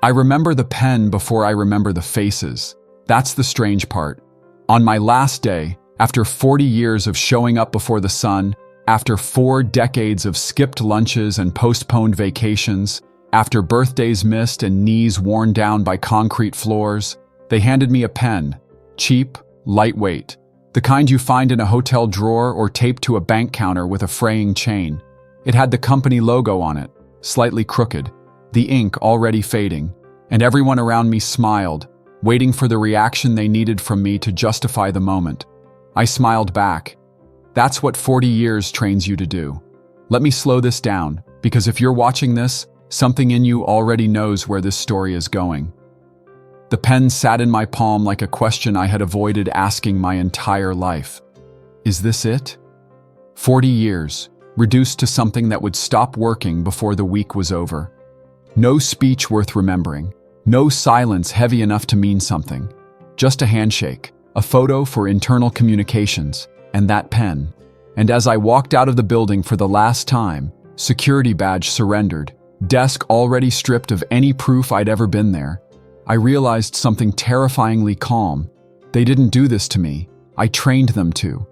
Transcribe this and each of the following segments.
I remember the pen before I remember the faces. That's the strange part. On my last day, after 40 years of showing up before the sun, after 4 decades of skipped lunches and postponed vacations, after birthdays missed and knees worn down by concrete floors, they handed me a pen. Cheap, lightweight. The kind you find in a hotel drawer or taped to a bank counter with a fraying chain. It had the company logo on it, slightly crooked, the ink already fading, and everyone around me smiled, waiting for the reaction they needed from me to justify the moment. I smiled back. That's what 40 years trains you to do. Let me slow this down, because if you're watching this, something in you already knows where this story is going. The pen sat in my palm like a question I had avoided asking my entire life. Is this it? 40 years, reduced to something that would stop working before the week was over. No speech worth remembering, no silence heavy enough to mean something. Just a handshake, a photo for internal communications, and that pen. And as I walked out of the building for the last time, security badge surrendered, desk already stripped of any proof I'd ever been there, I realized something terrifyingly calm. They didn't do this to me. I trained them to.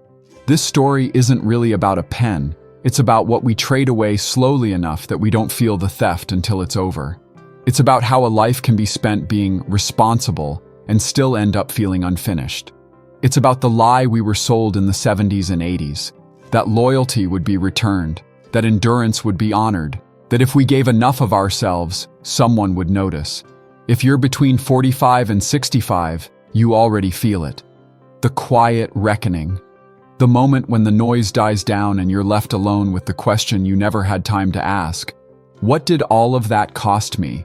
This story isn't really about a pen. It's about what we trade away slowly enough that we don't feel the theft until it's over. It's about how a life can be spent being responsible and still end up feeling unfinished. It's about the lie we were sold in the 70s and 80s, that loyalty would be returned, that endurance would be honored, that if we gave enough of ourselves, someone would notice. If you're between 45 and 65, you already feel it. The quiet reckoning. The moment when the noise dies down and you're left alone with the question you never had time to ask. What did all of that cost me?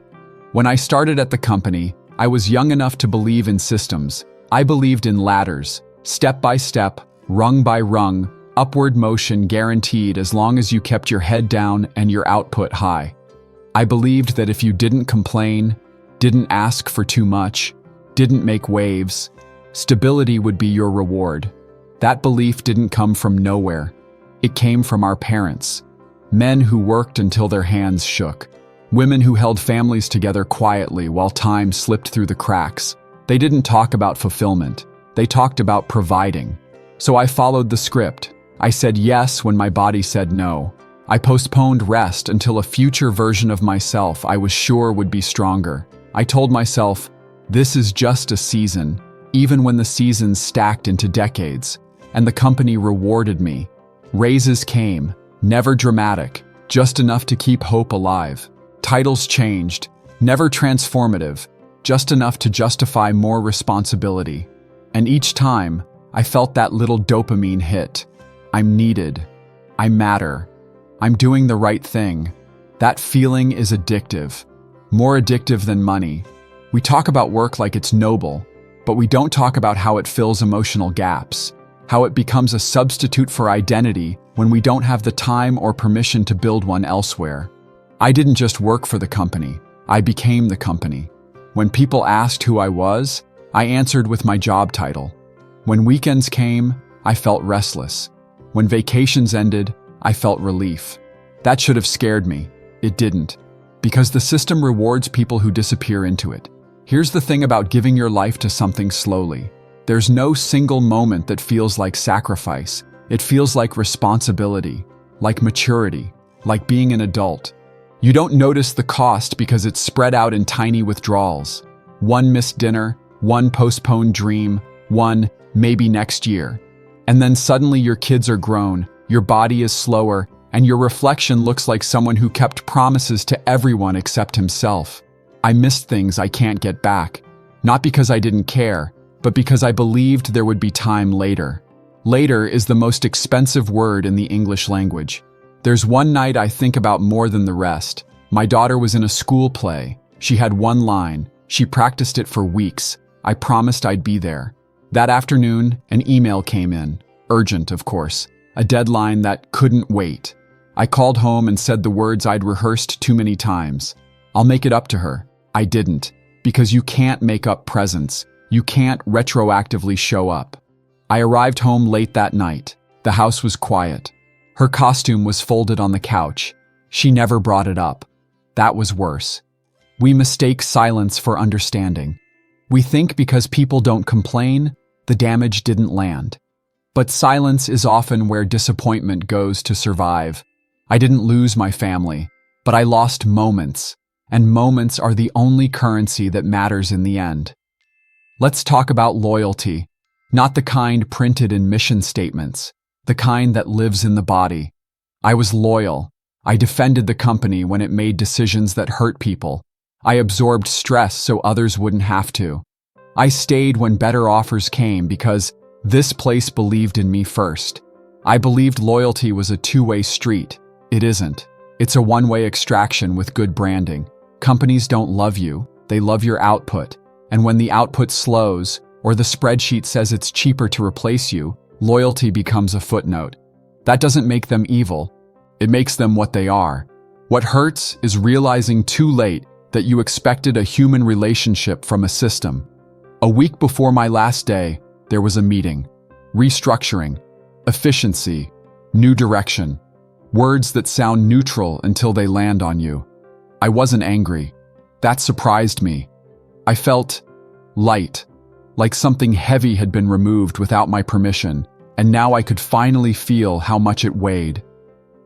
When I started at the company, I was young enough to believe in systems. I believed in ladders, step by step, rung by rung, upward motion guaranteed as long as you kept your head down and your output high. I believed that if you didn't complain, didn't ask for too much, didn't make waves, stability would be your reward. That belief didn't come from nowhere. It came from our parents. Men who worked until their hands shook. Women who held families together quietly while time slipped through the cracks. They didn't talk about fulfillment. They talked about providing. So I followed the script. I said yes when my body said no. I postponed rest until a future version of myself I was sure would be stronger. I told myself, this is just a season, even when the seasons stacked into decades. And the company rewarded me. Raises came, never dramatic, just enough to keep hope alive. Titles changed, never transformative, just enough to justify more responsibility. And each time, I felt that little dopamine hit. I'm needed. I matter. I'm doing the right thing. That feeling is addictive. More addictive than money. We talk about work like it's noble, but we don't talk about how it fills emotional gaps, how it becomes a substitute for identity when we don't have the time or permission to build one elsewhere. I didn't just work for the company, I became the company. When people asked who I was, I answered with my job title. When weekends came, I felt restless. When vacations ended, I felt relief. That should have scared me. It didn't. Because the system rewards people who disappear into it. Here's the thing about giving your life to something slowly. There's no single moment that feels like sacrifice. It feels like responsibility, like maturity, like being an adult. You don't notice the cost because it's spread out in tiny withdrawals. One missed dinner, one postponed dream, one maybe next year. And then suddenly your kids are grown, your body is slower, and your reflection looks like someone who kept promises to everyone except himself. I missed things I can't get back. Not because I didn't care, but because I believed there would be time later. Later is the most expensive word in the English language. There's one night I think about more than the rest. My daughter was in a school play. She had one line. She practiced it for weeks. I promised I'd be there. That afternoon, an email came in. Urgent, of course. A deadline that couldn't wait. I called home and said the words I'd rehearsed too many times. I'll make it up to her. I didn't. Because you can't make up presents. You can't retroactively show up. I arrived home late that night. The house was quiet. Her costume was folded on the couch. She never brought it up. That was worse. We mistake silence for understanding. We think because people don't complain, the damage didn't land. But silence is often where disappointment goes to survive. I didn't lose my family, but I lost moments, and moments are the only currency that matters in the end. Let's talk about loyalty, not the kind printed in mission statements, the kind that lives in the body. I was loyal. I defended the company when it made decisions that hurt people. I absorbed stress so others wouldn't have to. I stayed when better offers came because this place believed in me first. I believed loyalty was a two-way street. It isn't. It's a one-way extraction with good branding. Companies don't love you, they love your output. And when the output slows, or the spreadsheet says it's cheaper to replace you, loyalty becomes a footnote. That doesn't make them evil. It makes them what they are. What hurts is realizing too late that you expected a human relationship from a system. A week before my last day, there was a meeting. Restructuring, efficiency, new direction. Words that sound neutral until they land on you. I wasn't angry. That surprised me. I felt light, like something heavy had been removed without my permission, and now I could finally feel how much it weighed.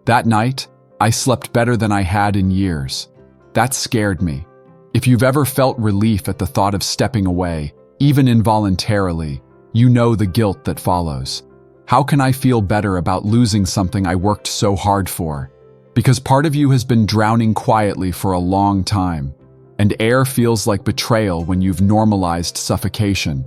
That night, I slept better than I had in years. That scared me. If you've ever felt relief at the thought of stepping away, even involuntarily, you know the guilt that follows. How can I feel better about losing something I worked so hard for? Because part of you has been drowning quietly for a long time, and air feels like betrayal when you've normalized suffocation.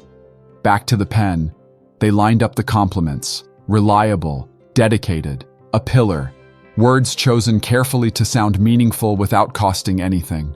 Back to the pen, they lined up the compliments. Reliable, dedicated, a pillar. Words chosen carefully to sound meaningful without costing anything.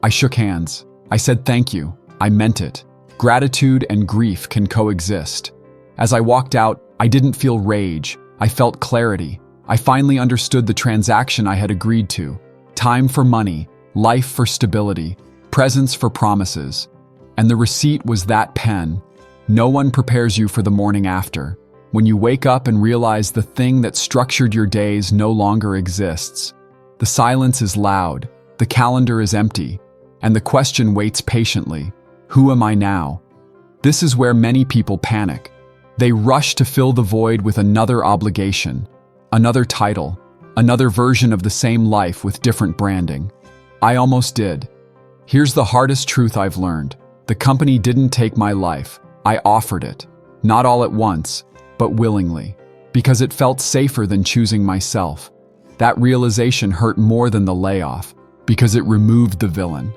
I shook hands. I said thank you. I meant it. Gratitude and grief can coexist. As I walked out, I didn't feel rage. I felt clarity. I finally understood the transaction I had agreed to. Time for money, life for stability, presence for promises. And the receipt was that pen. No one prepares you for the morning after. When you wake up and realize the thing that structured your days no longer exists. The silence is loud, the calendar is empty, and the question waits patiently. Who am I now? This is where many people panic. They rush to fill the void with another obligation, another title, another version of the same life with different branding. I almost did. Here's the hardest truth I've learned. The company didn't take my life. I offered it. Not all at once, but willingly, because it felt safer than choosing myself. That realization hurt more than the layoff, because it removed the villain.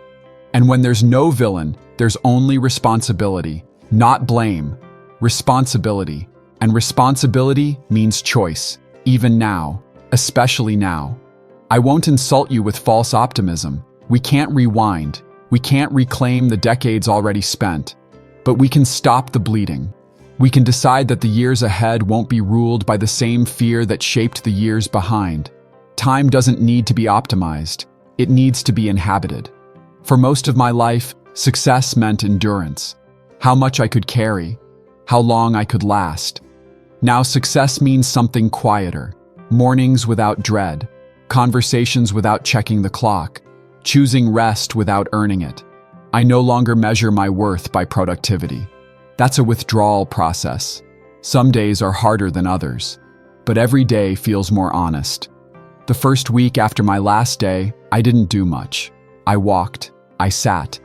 And when there's no villain, there's only responsibility, not blame. Responsibility. And responsibility means choice, even now, especially now. I won't insult you with false optimism. We can't rewind. We can't reclaim the decades already spent. But we can stop the bleeding. We can decide that the years ahead won't be ruled by the same fear that shaped the years behind. Time doesn't need to be optimized. It needs to be inhabited. For most of my life, success meant endurance. How much I could carry. How long I could last. Now success means something quieter. Mornings without dread. Conversations without checking the clock. Choosing rest without earning it. I no longer measure my worth by productivity. That's a withdrawal process. Some days are harder than others, but every day feels more honest. The first week after my last day, I didn't do much. I walked. I sat.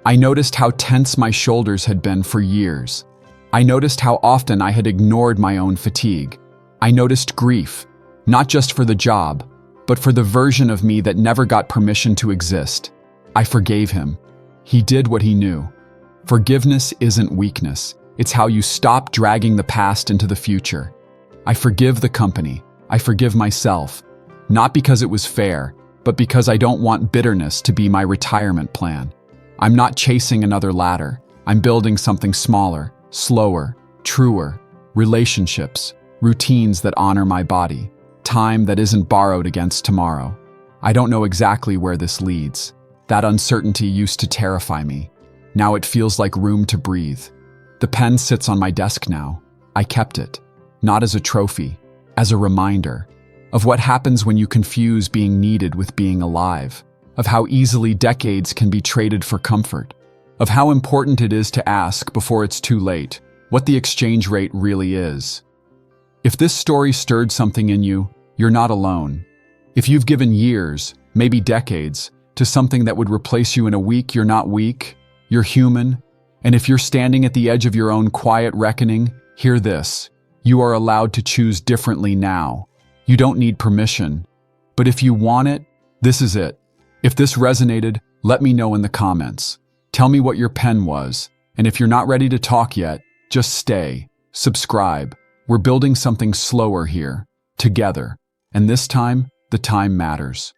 I noticed how tense my shoulders had been for years. I noticed how often I had ignored my own fatigue. I noticed grief, not just for the job, but for the version of me that never got permission to exist. I forgave him. He did what he knew. Forgiveness isn't weakness. It's how you stop dragging the past into the future. I forgive the company. I forgive myself. Not because it was fair, but because I don't want bitterness to be my retirement plan. I'm not chasing another ladder. I'm building something smaller, slower, truer. Relationships, routines that honor my body. Time that isn't borrowed against tomorrow. I don't know exactly where this leads. That uncertainty used to terrify me. Now it feels like room to breathe. The pen sits on my desk now. I kept it, not as a trophy, as a reminder of what happens when you confuse being needed with being alive. of how easily decades can be traded for comfort, of how important it is to ask before it's too late what the exchange rate really is. If this story stirred something in you, you're not alone. If you've given years, maybe decades, to something that would replace you in a week, you're not weak, you're human. And if you're standing at the edge of your own quiet reckoning, hear this: you are allowed to choose differently now. You don't need permission. But if you want it, this is it. If this resonated, let me know in the comments. Tell me what your pen was. And if you're not ready to talk yet, just stay, subscribe. We're building something slower here, together. And this time, the time matters.